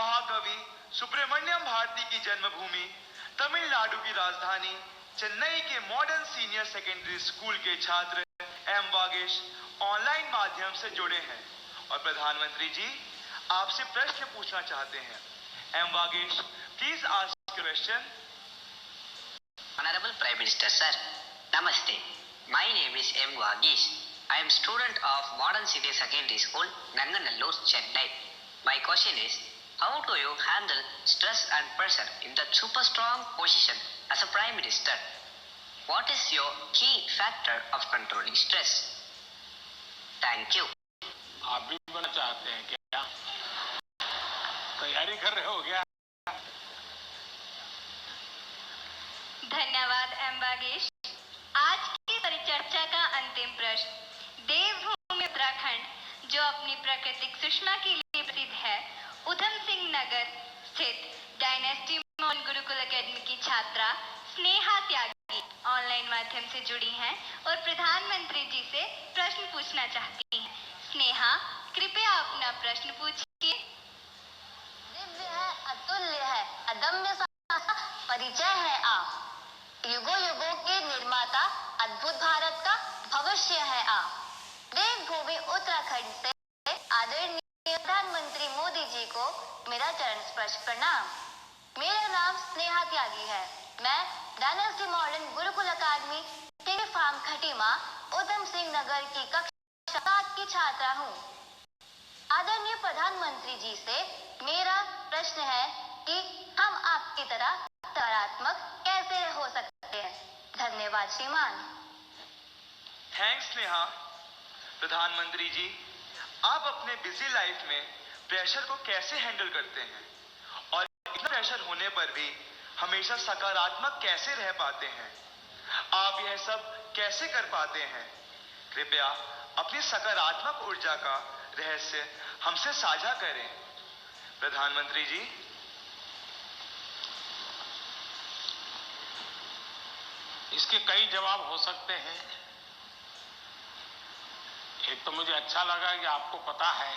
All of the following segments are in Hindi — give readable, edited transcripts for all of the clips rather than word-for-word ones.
महाकवि सुब्रमण्यम भारती की जन्मभूमि तमिलनाडु की राजधानी चेन्नई के मॉडर्न सीनियर सेकेंडरी स्कूल के छात्र एम वागेश ऑनलाइन माध्यम से जुड़े हैं और प्रधानमंत्री जी आपसे प्रश्न पूछना चाहते हैं। M Vagesh, please ask question. Honorable Prime Minister Sir, Namaste. My name is M. Vagesh. I am student of Modern Senior Secondary School, Nanganallur, Chennai. My question is, how do you handle stress and pressure in the super strong position as a Prime Minister? What is your key factor of controlling stress? Thank you. आप भी बनना चाहते हैं क्या? तैयारी कर रहे हो क्या? धन्यवाद एम वागेश। आज की परिचर्चा का अंतिम प्रश्न देवभूमि उत्तराखंड जो अपनी प्राकृतिक सुषमा के लिए प्रसिद्ध है, उधम सिंह नगर स्थित डायनेस्टी मॉडर्न गुरुकुल एकेडमी की छात्रा स्नेहा त्यागी ऑनलाइन माध्यम से जुड़ी हैं और प्रधानमंत्री जी से प्रश्न पूछना चाहती हैं। स्नेहा, कृपया अपना प्रश्न पूछिए। दिव्य है, अतुल्य है, अदम्य परिचय है आप, युगों युगों के निर्माता, अद्भुत भारत का भविष्य है आप। देवभूमि उत्तराखंड से आदरणीय प्रधानमंत्री मोदी जी को मेरा चरण स्पर्श प्रणाम। मेरा नाम स्नेहा त्यागी है। मैं डायनेस्टी मॉडर्न गुरुकुल अकादमी टेरी फार्म खटीमा उधम सिंह नगर की कक्षा 7 की छात्रा हूँ। आदरणीय प्रधानमंत्री जी से मेरा प्रश्न है कि हम आपकी तरह सकारात्मक कैसे हो सकते हैं। धन्यवाद श्रीमान। थैंक्स स्नेहा। प्रधानमंत्री जी, आप अपने बिजी लाइफ में प्रेशर को कैसे हैंडल करते हैं और इतना प्रेशर होने पर भी हमेशा सकारात्मक कैसे रह पाते हैं? आप यह सब कैसे कर पाते हैं? कृपया अपनी सकारात्मक ऊर्जा का रहस्य हमसे साझा करें। प्रधानमंत्री जी। इसके कई जवाब हो सकते हैं। एक तो मुझे अच्छा लगा कि आपको पता है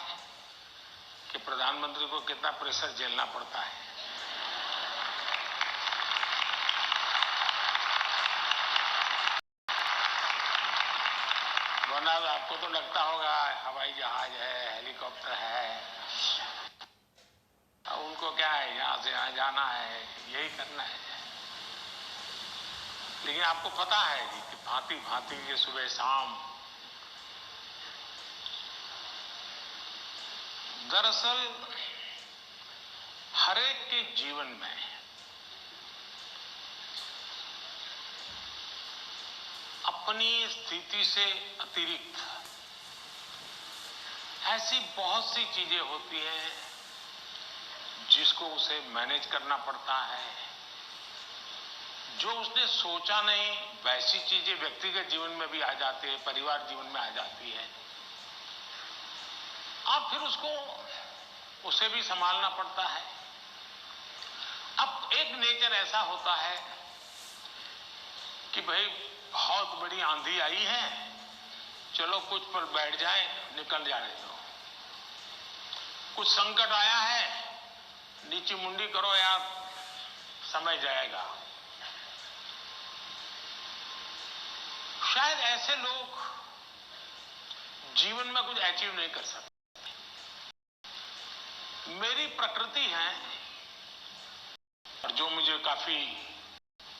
कि प्रधानमंत्री को कितना प्रेशर झेलना पड़ता है। वरना आपको तो लगता होगा हवाई जहाज है, हेलीकॉप्टर है, अब उनको क्या है, यहां से यहां जाना है, यही करना है। लेकिन आपको पता है कि भांति भांति के सुबह शाम दरअसल हरेक के जीवन में अपनी स्थिति से अतिरिक्त ऐसी बहुत सी चीजें होती हैं जिसको उसे मैनेज करना पड़ता है। जो उसने सोचा नहीं वैसी चीजें व्यक्तिगत जीवन में भी आ जाती है, परिवार जीवन में आ जाती है, और फिर उसे भी संभालना पड़ता है। अब एक नेचर ऐसा होता है कि भाई बहुत बड़ी आंधी आई है, चलो कुछ पर बैठ जाए, निकल जाने दो। कुछ संकट आया है, नीची मुंडी करो यार, समय जाएगा। शायद ऐसे लोग जीवन में कुछ अचीव नहीं कर सकते। मेरी प्रकृति है और जो मुझे काफी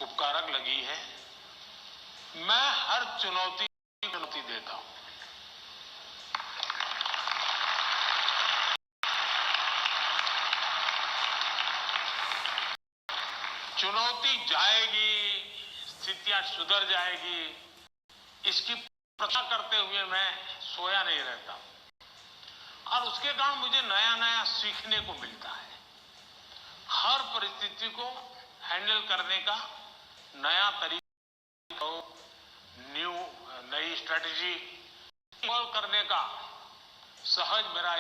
उपकारक लगी है, मैं हर चुनौती देता हूं। चुनौती जाएगी, स्थितियां सुधर जाएगी, इसकी प्रतीक्षा करते हुए मैं सोया नहीं रहता और उसके कारण मुझे नया नया सीखने को मिलता है। हर परिस्थिति को हैंडल करने का नया तरीका, नई स्ट्रेटेजी इवॉल्व करने का सहज मेरा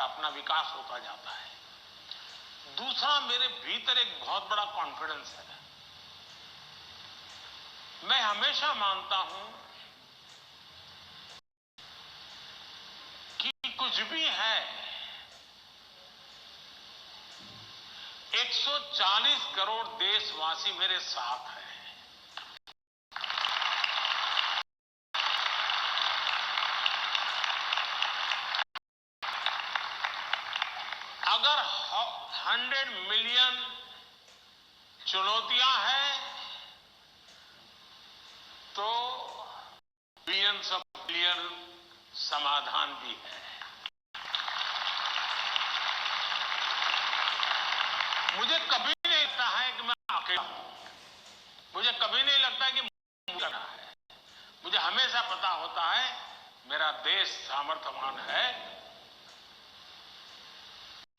अपना विकास होता जाता है। दूसरा, मेरे भीतर एक बहुत बड़ा कॉन्फिडेंस है। मैं हमेशा मानता हूं कि कुछ भी है 140 करोड़ देशवासी मेरे साथ हैं। अगर 100 मिलियन चुनौतियां हैं तो बिलियंस ऑफ बिलियन समाधान भी है। मुझे कभी नहीं लगता है कि मैं अकेला हूं। मुझे कभी नहीं लगता कि मुझे करना है। मुझे हमेशा पता होता है मेरा देश सामर्थ्यवान है,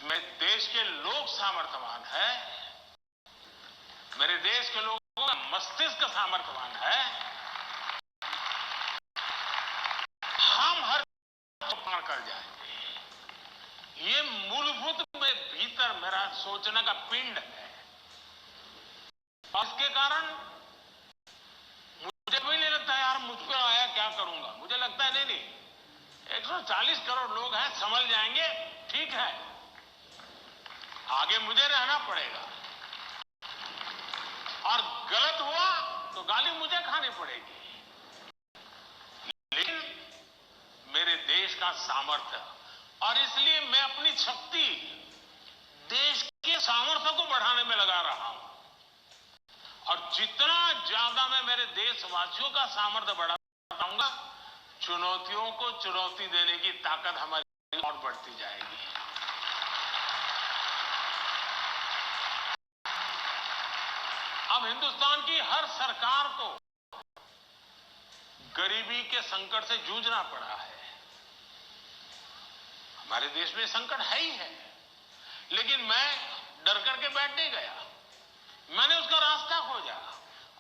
मेरे देश के लोग सामर्थ्यवान है, मेरे देश के लोगों का मस्तिष्क सामर्थ्यवान है। हम हर पार कर जाएंगे। ये मूलभूत में भीतर मेरा सोचने का पिंड है। और इसके कारण मुझे भी नहीं लगता यार मुझ पर आया क्या करूंगा। मुझे लगता है नहीं 140 करोड़ लोग हैं, संभल जाएंगे, ठीक है, आगे मुझे रहना पड़ेगा और गलत हुआ तो गाली मुझे खानी पड़ेगी। लेकिन मेरे देश का सामर्थ्य, और इसलिए मैं अपनी शक्ति देश के सामर्थ्य को बढ़ाने में लगा रहा हूं। और जितना ज्यादा मैं मेरे देशवासियों का सामर्थ्य बढ़ाऊंगा, चुनौतियों को चुनौती देने की ताकत हमारी और बढ़ती जाएगी। अब हिंदुस्तान की हर सरकार को गरीबी के संकट से जूझना पड़ा है। हमारे देश में संकट है ही है, लेकिन मैं डर करके बैठ नहीं गया। मैंने उसका रास्ता खोजा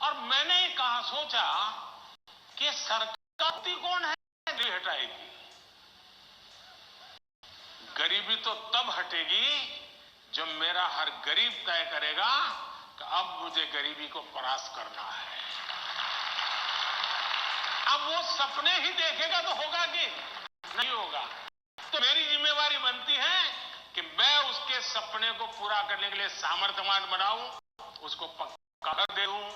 और मैंने कहा, सोचा कि सरकार कौन है गरीबी हटाएगी। गरीबी तो तब हटेगी जब मेरा हर गरीब तय करेगा कि अब मुझे गरीबी को परास्त करना है। अब वो सपने ही देखेगा तो होगा कि नहीं होगा। तो मेरी जिम्मेवारी बनती है कि मैं उसके सपने को पूरा करने के लिए सामर्थ्यवान बनाऊं, उसको पक्का घर दे दूं,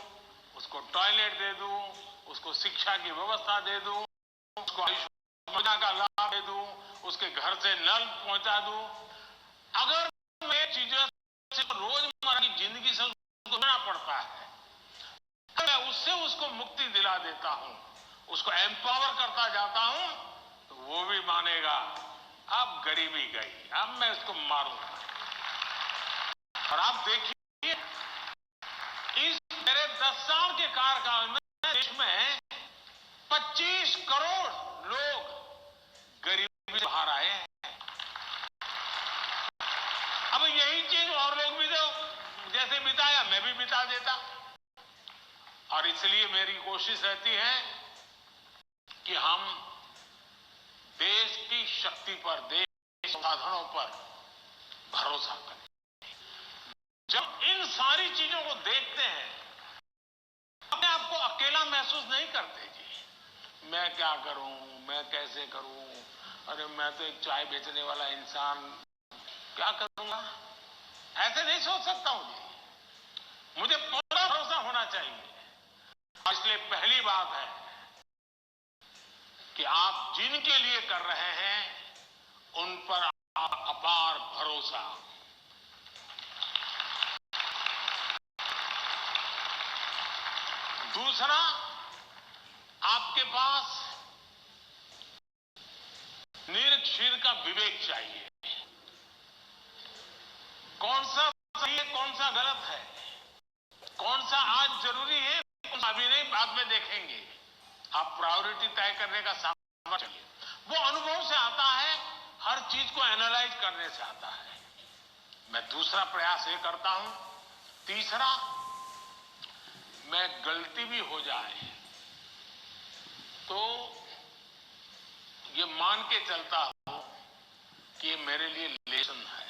उसको टॉयलेट दे दूं, उसको शिक्षा की व्यवस्था दे दूं, उसको आयुष्मान योजना का लाभ दे दूं, उसके घर से नल पहुंचा दूं। अगर मैं चीजों से रोजमर्रा की जिंदगी से उसको लेना पड़ता है, मैं उससे उसको मुक्ति दिला देता हूं, उसको एम्पावर करता जाता हूं, तो वो भी मानेगा अब गरीबी गई, अब मैं इसको मारूंगा। और आप देखिए इस मेरे 10 साल के कार्यकाल में देश में 25 करोड़ लोग गरीबी से बाहर आए हैं। अब यही चीज और लोग भी तो जैसे बिताया मैं भी बिता देता। और इसलिए मेरी कोशिश रहती है कि हम देश की शक्ति पर, देश के साधनों पर भरोसा करें। जब इन सारी चीजों को देखते हैं, अपने आप को अकेला महसूस नहीं करते जी। मैं क्या करूं, मैं कैसे करूं, अरे मैं तो एक चाय बेचने वाला इंसान, क्या करूंगा, ऐसे नहीं सोच सकता हूं जी। मुझे पूरा भरोसा होना चाहिए। इसलिए पहली बात है कि आप जिनके लिए कर रहे हैं उन पर अपार भरोसा। दूसरा, आपके पास निरक्षीर का विवेक चाहिए। कौन सा सही है, कौन सा गलत है, कौन सा आज जरूरी है, अभी नहीं बाद में देखेंगे। आप प्रायोरिटी तय करने का सामर्थ्य चाहिए। वो अनुभव से आता है, हर चीज को एनालाइज करने से आता है। मैं दूसरा प्रयास ये करता हूं। तीसरा, मैं गलती भी हो जाए तो ये मान के चलता हूं कि ये मेरे लिए लेसन है।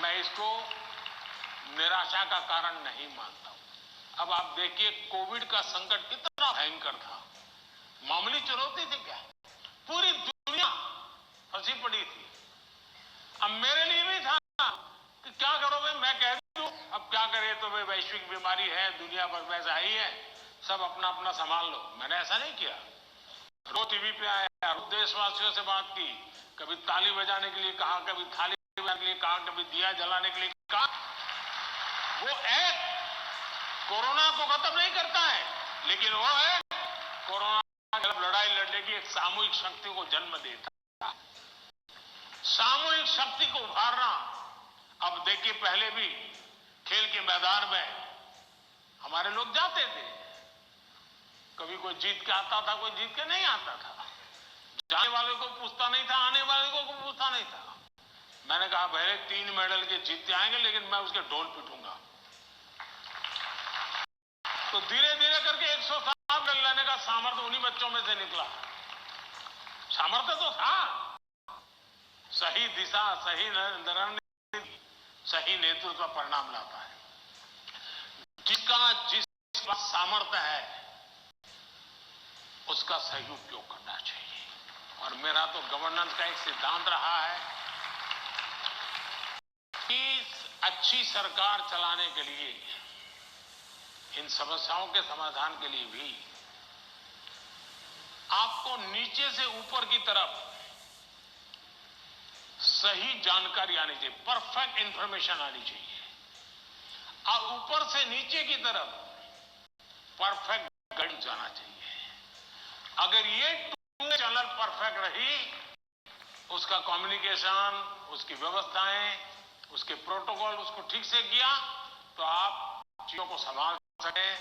मैं इसको निराशा का कारण नहीं मानता हूं। अब आप देखिए कोविड का संकट कितना भयंकर था। मामूली चुनौती थी क्या? पूरी दुनिया फंसी पड़ी थी। मैं कह दूं अब क्या करे, तो भाई वैश्विक बीमारी है, दुनिया भर में ऐसा ही है, सब अपना अपना संभाल लो। मैंने ऐसा नहीं किया। रोज टीवी पे आया, रोज देशवासियों से बात की, कभी ताली बजाने के लिए कहा, कभी थाली बजाने के लिए कहा, कभी दिया जलाने के लिए कहा। वो एक कोरोना को खत्म नहीं करता है, लेकिन वो है कोरोना के खिलाफ लड़ाई लड़ने की एक सामूहिक शक्ति को जन्म देता है। सामूहिक शक्ति को उभारना। अब देखिए, पहले भी खेल के मैदान में हमारे लोग जाते थे, कभी कोई जीत के आता था, कोई जीत के नहीं आता था, जाने वाले को पूछता नहीं था, आने वाले को पूछता नहीं था। मैंने कहा भले 3 मेडल के जीतते आएंगे, लेकिन मैं उसके ढोल पीटूंगा। तो धीरे धीरे करके 107 मेडल लेने का सामर्थ्य उन्हीं बच्चों में से निकला। सामर्थ्य तो था, सही दिशा, सही रणनीति, सही नेतृत्व का परिणाम लाता है। जिसका जिस सामर्थ्य है उसका सही उपयोग करना चाहिए। और मेरा तो गवर्नेंस का एक सिद्धांत रहा है कि अच्छी सरकार चलाने के लिए, इन समस्याओं के समाधान के लिए भी आपको नीचे से ऊपर की तरफ सही जानकारी आनी चाहिए, परफेक्ट इंफॉर्मेशन आनी चाहिए, और ऊपर से नीचे की तरफ परफेक्ट गाइडेंस आना चाहिए। अगर ये टू चैनल परफेक्ट रही, उसका कम्युनिकेशन, उसकी व्यवस्थाएं, उसके प्रोटोकॉल उसको ठीक से किया, तो आप चीजों को संभाल सके।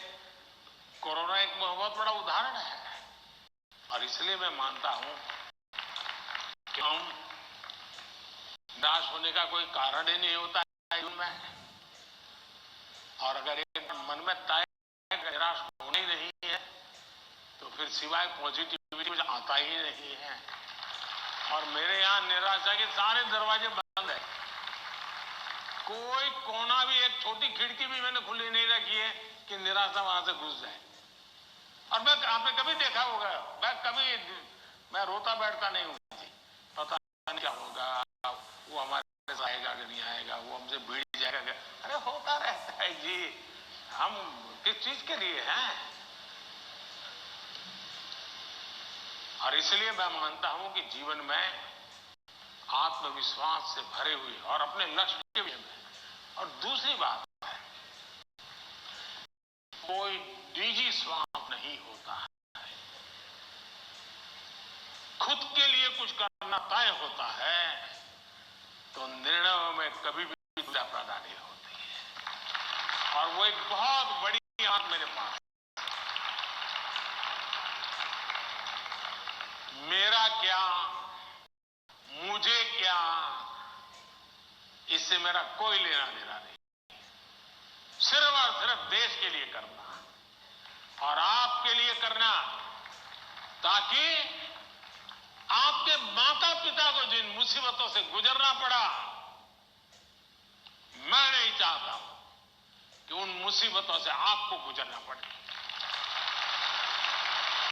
कोरोना एक बहुत बड़ा उदाहरण है, और इसलिए मैं मानता हूं कि हम निराश होने का कोई कारण ही नहीं होता है में। और अगर एक मन में तय निराश होना ही नहीं है, तो फिर सिवाय पॉजिटिविटी कुछ आता ही नहीं है। और मेरे यहां निराशा के सारे दरवाजे बंद है, कोई कोना भी, एक छोटी खिड़की भी मैंने खुली नहीं रखी है कि निराशा वहां से घुस जाए। और मैं, आपने कभी देखा होगा, मैं रोता बैठता नहीं हूं, पता नहीं क्या होगा, वो हमारे साथ आएगा कि नहीं आएगा, वो हमसे भिड़ जाएगा। अरे होता रहता है जी, हम किस चीज के लिए हैं। और इसलिए मैं मानता हूं कि जीवन में आत्मविश्वास से भरे हुए और अपने लक्ष्य के लिए में, और दूसरी बात है, कोई निजी स्वार्थ नहीं होता है। खुद के लिए कुछ करना तय होता है तो निर्णयों में कभी भी दुविधा पैदा नहीं होती है। और वो एक बहुत बड़ी बात मेरे पास, मेरा क्या, मुझे क्या, इससे मेरा कोई लेना देना नहीं। सिर्फ और सिर्फ देश के लिए करना और आपके लिए करना, ताकि आपके माता पिता को जिन मुसीबतों से गुजरना पड़ा, मैं नहीं चाहता हूं कि उन मुसीबतों से आपको गुजरना पड़े।